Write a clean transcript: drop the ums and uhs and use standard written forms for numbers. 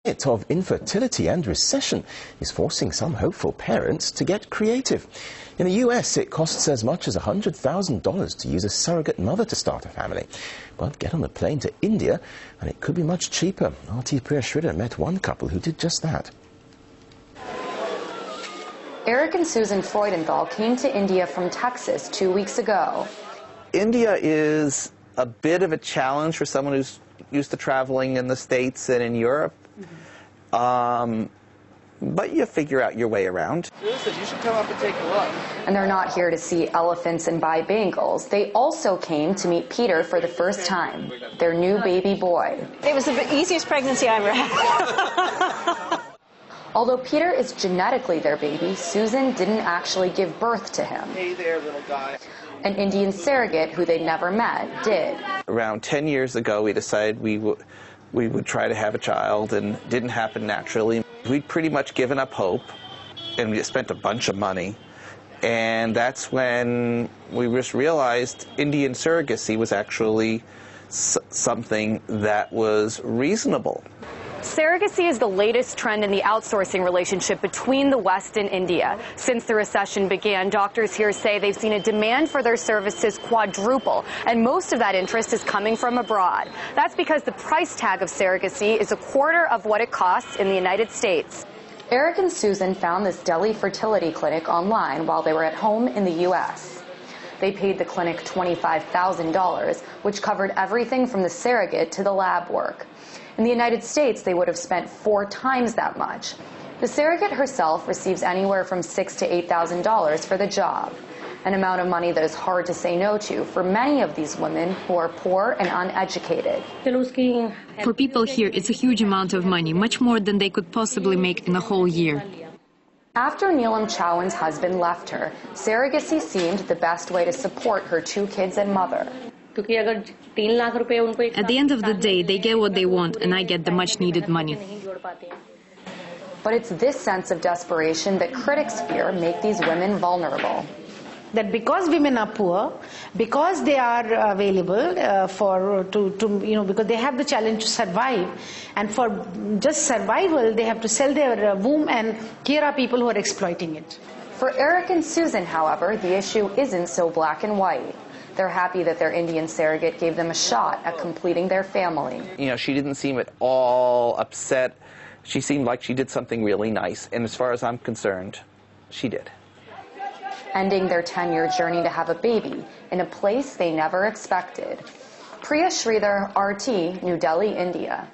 Of infertility and recession is forcing some hopeful parents to get creative. In the US, it costs as much as $100,000 to use a surrogate mother to start a family. But get on a plane to India and it could be much cheaper. RT Priya Shridhar met one couple who did just that. Eric and Susan Freudenthal came to India from Texas 2 weeks ago. India is a bit of a challenge for someone who's used to traveling in the States and in Europe. But you figure out your way around. Susan, you should come up and take a look. And they're not here to see elephants and buy bangles. They also came to meet Peter for the first time, their new baby boy. It was the easiest pregnancy I ever had. Although Peter is genetically their baby, Susan didn't actually give birth to him. Hey there, little guy. An Indian surrogate who they'd never met did. Around 10 years ago, we decided we would try to have a child, and it didn't happen naturally. We'd pretty much given up hope, and we spent a bunch of money. And that's when we just realized Indian surrogacy was actually something that was reasonable. Surrogacy is the latest trend in the outsourcing relationship between the West and India. Since the recession began, doctors here say they've seen a demand for their services quadruple, and most of that interest is coming from abroad. That's because the price tag of surrogacy is a quarter of what it costs in the United States. Eric and Susan found this Delhi fertility clinic online while they were at home in the U.S. They paid the clinic $25,000, which covered everything from the surrogate to the lab work. In the United States, they would have spent 4 times that much. The surrogate herself receives anywhere from $6,000 to $8,000 for the job, an amount of money that is hard to say no to for many of these women who are poor and uneducated. For people here, it's a huge amount of money, much more than they could possibly make in a whole year. After Neelam Chauhan's husband left her, surrogacy seemed the best way to support her 2 kids and mother. At the end of the day, they get what they want, and I get the much-needed money. But it's this sense of desperation that critics fear make these women vulnerable. That because women are poor, because they are available because they have the challenge to survive, and for just survival, they have to sell their womb, and here are people who are exploiting it. For Eric and Susan, however, the issue isn't so black and white. They're happy that their Indian surrogate gave them a shot at completing their family. You know, she didn't seem at all upset. She seemed like she did something really nice. And as far as I'm concerned, she did. Ending their 10-year journey to have a baby in a place they never expected. Priya Shridhar, RT, New Delhi, India.